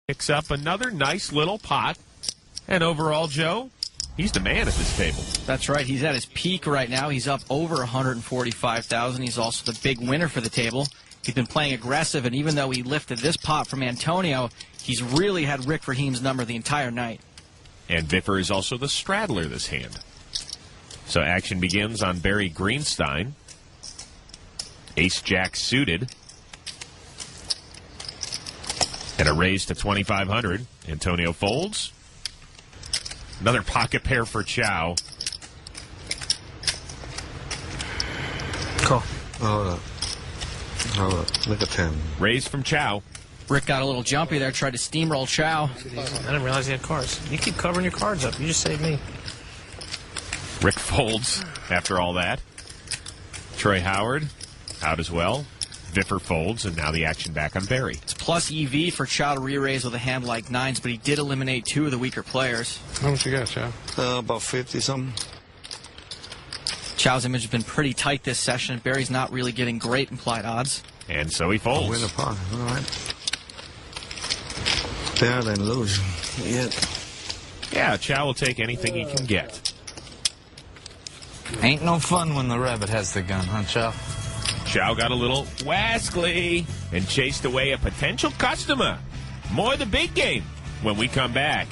Picks up another nice little pot. And overall, Joe, he's the man at this table. That's right. He's at his peak right now. He's up over 145,000. He's also the big winner for the table. He's been playing aggressive, and even though he lifted this pot from Antonio, he's really had Rick Rahim's number the entire night. And Viffer is also the straddler this hand. So action begins on Barry Greenstein. Ace-Jack suited. And a raise to 2,500. Antonio folds. Another pocket pair for Chow. Call. Hold up. Look at 10. Raise from Chow. Rick got a little jumpy there, tried to steamroll Chow. I didn't realize he had cards. You keep covering your cards up. You just saved me. Rick folds after all that. Troy Howard out as well. Viffer folds, and now the action back on Barry. It's plus EV for Chow to re-raise with a hand like nines, but he did eliminate two of the weaker players. How much you got, Chow? About 50-something. Chow's image has been pretty tight this session. Barry's not really getting great implied odds. And so he folds. Win a pot. All right. Better than lose. Yeah, Chow will take anything he can get. Ain't no fun when the rabbit has the gun, huh, Chow? Chow got a little wascally and chased away a potential customer. More of the big game when we come back.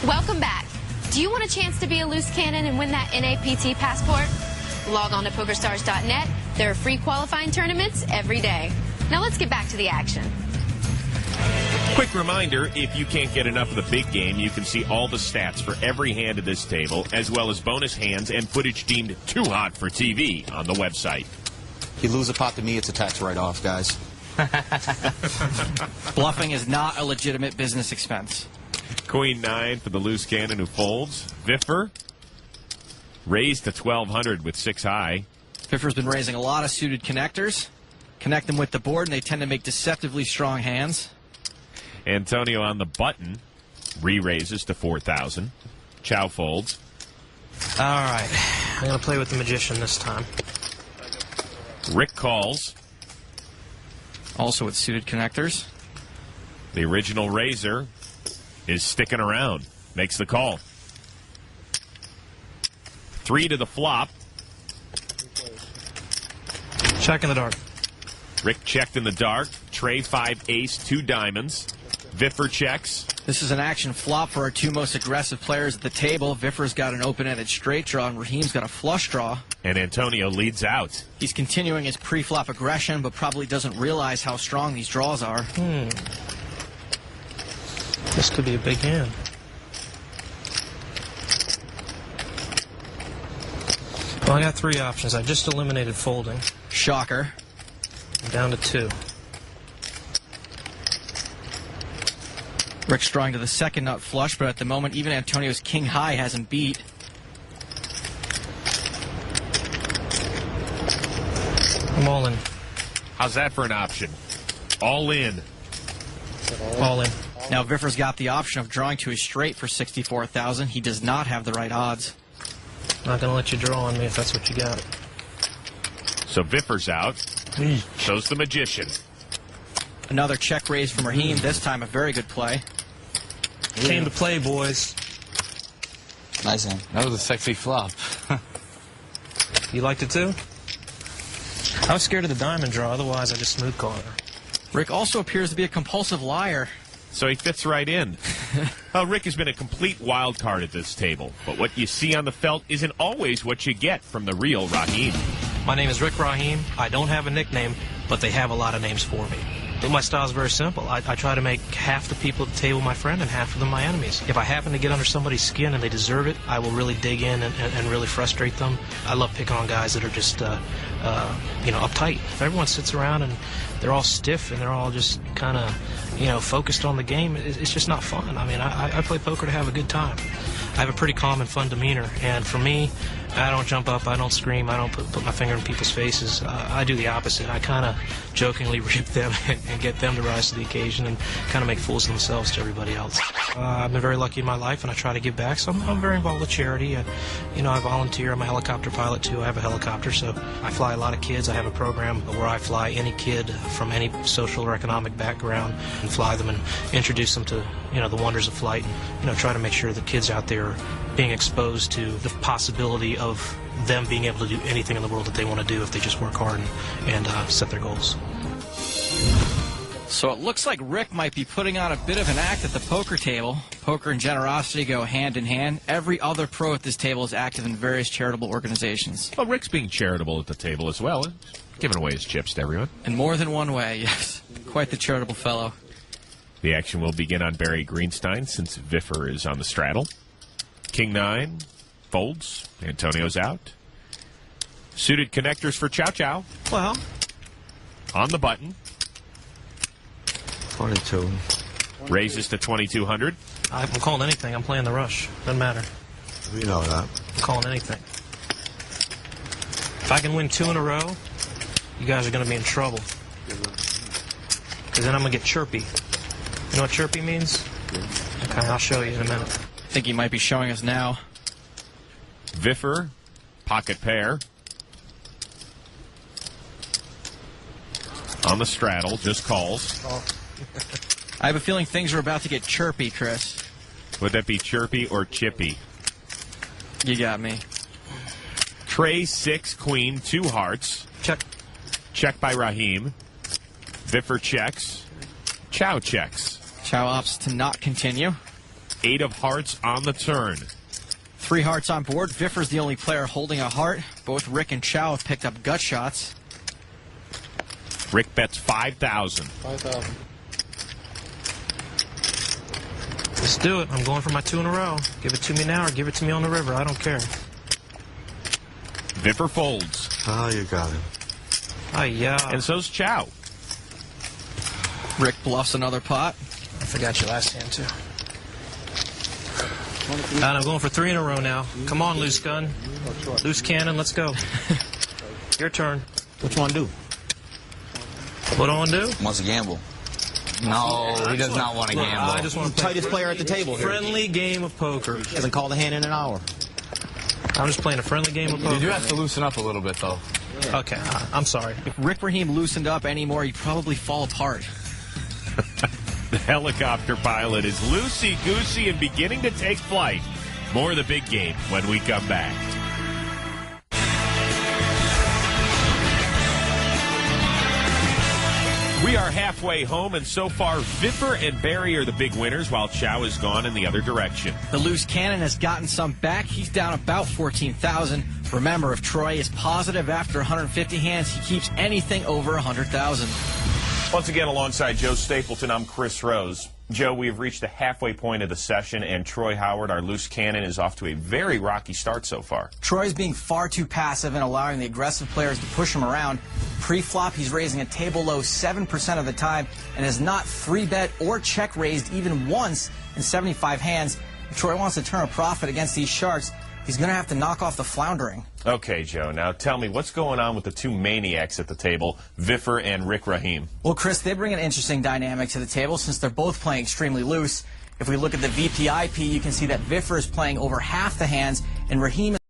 Welcome back. Do you want a chance to be a loose cannon and win that NAPT passport? Log on to PokerStars.net. There are free qualifying tournaments every day. Now let's get back to the action. Quick reminder, if you can't get enough of the big game, you can see all the stats for every hand at this table, as well as bonus hands and footage deemed too hot for TV on the website. You lose a pot to me, it's a tax write-off, guys. Bluffing is not a legitimate business expense. Queen 9 for the loose cannon who folds. Viffer raised to 1,200 with 6 high. Viffer's been raising a lot of suited connectors. Connect them with the board, and they tend to make deceptively strong hands. Antonio on the button re-raises to 4,000. Chow folds. All right. I'm going to play with the magician this time. Rick calls. Also with suited connectors. The original raiser is sticking around. Makes the call. 3 to the flop. Check in the dark. Rick checked in the dark. Trey 5 ace, 2 diamonds. Viffer checks. This is an action flop for our two most aggressive players at the table. Viffer's got an open-ended straight draw, and Rahim's got a flush draw. And Antonio leads out. He's continuing his pre-flop aggression, but probably doesn't realize how strong these draws are. This could be a big hand. Well, I got 3 options. I just eliminated folding. Shocker. I'm down to 2. Rick's drawing to the second nut flush, but at the moment, even Antonio's king high hasn't beat. I'm all in. How's that for an option? All in. All in. Now, Viffer's got the option of drawing to his straight for 64,000. He does not have the right odds. Not going to let you draw on me if that's what you got. So Viffer's out. Shows the magician. Another check raise from Rahim, this time a very good play. Came to play, boys. Nice hand. That was a sexy flop. You liked it too? I was scared of the diamond draw, otherwise I just smooth called her. Rick also appears to be a compulsive liar. So he fits right in. Rick has been a complete wild card at this table, but what you see on the felt isn't always what you get from the real Rahim. My name is Rick Rahim. I don't have a nickname, but they have a lot of names for me. But my style is very simple. I try to make half the people at the table my friend and half of them my enemies. If I happen to get under somebody's skin and they deserve it, I will really dig in and really frustrate them. I love picking on guys that are just, uptight. If everyone sits around and they're all stiff and they're all just kind of, focused on the game, it's just not fun. I mean, I play poker to have a good time. I have a pretty calm and fun demeanor, and for me, I don't jump up, I don't scream, I don't put my finger in people's faces. I do the opposite. I kind of jokingly rip them and get them to rise to the occasion and kind of make fools of themselves to everybody else. I've been very lucky in my life, and I try to give back, so I'm very involved with charity. I volunteer. I'm a helicopter pilot, too. I have a helicopter, so I fly a lot of kids. I have a program where I fly any kid from any social or economic background and fly them and introduce them to, the wonders of flight and, try to make sure the kids out there are being exposed to the possibility of them being able to do anything in the world that they want to do if they just work hard and set their goals. So it looks like Rick might be putting on a bit of an act at the poker table. Poker and generosity go hand in hand. Every other pro at this table is active in various charitable organizations. Well, Rick's being charitable at the table as well, giving away his chips to everyone. In more than one way, yes. Quite the charitable fellow. The action will begin on Barry Greenstein since Viffer is on the straddle. King 9 folds. Antonio's out. Suited connectors for Chow Chow. Well, on the button. 22. Raises to 2,200. I'm calling anything. I'm playing the rush. Doesn't matter. We know that. I'm calling anything. If I can win 2 in a row, you guys are going to be in trouble. Because then I'm going to get chirpy. You know what chirpy means? Okay, I'll show you in a minute. I think he might be showing us now. Viffer, pocket pair. On the straddle, just calls. I have a feeling things are about to get chirpy, Chris. Would that be chirpy or chippy? You got me. Tray 6, queen, 2 hearts. Check. Check by Raheem. Viffer checks. Chow checks. Chow opts to not continue. 8 of hearts on the turn. 3 hearts on board. Viffer's the only player holding a heart. Both Rick and Chow have picked up gut shots. Rick bets 5,000. 5,000. Let's do it. I'm going for my 2 in a row. Give it to me now or give it to me on the river. I don't care. Viffer folds. Oh, you got him. Yeah. And so's Chow. Rick bluffs another pot. I forgot your last hand, too. And I'm going for 3 in a row now. Come on, loose gun. Loose cannon, let's go. Your turn. What you want to do? What do I want to do? Wants to gamble. No, he does not want to gamble. I just want to play Tightest player at the table here. friendly game of poker. Hasn't called a hand in an hour. I'm just playing a friendly game of poker. You do have to loosen up a little bit, though. Okay, I'm sorry. If Rick Raheem loosened up anymore, he'd probably fall apart. The helicopter pilot is loosey-goosey and beginning to take flight. More of the big game when we come back. We are halfway home, and so far, Viffer and Barry are the big winners, while Chow is gone in the other direction. The loose cannon has gotten some back. He's down about 14,000. Remember, if Troy is positive after 150 hands, he keeps anything over 100,000. Once again, alongside Joe Stapleton, I'm Chris Rose. Joe, we have reached the halfway point of the session, and Troy Howard, our loose cannon, is off to a very rocky start so far. Troy's being far too passive and allowing the aggressive players to push him around. Pre-flop, he's raising a table low 7% of the time and has not 3-bet or check raised even once in 75 hands. If Troy wants to turn a profit against these sharks, he's going to have to knock off the floundering. Okay, Joe, now tell me, what's going on with the 2 maniacs at the table, Viffer and Rick Raheem? Well, Chris, they bring an interesting dynamic to the table since they're both playing extremely loose. If we look at the VPIP, you can see that Viffer is playing over half the hands and Raheem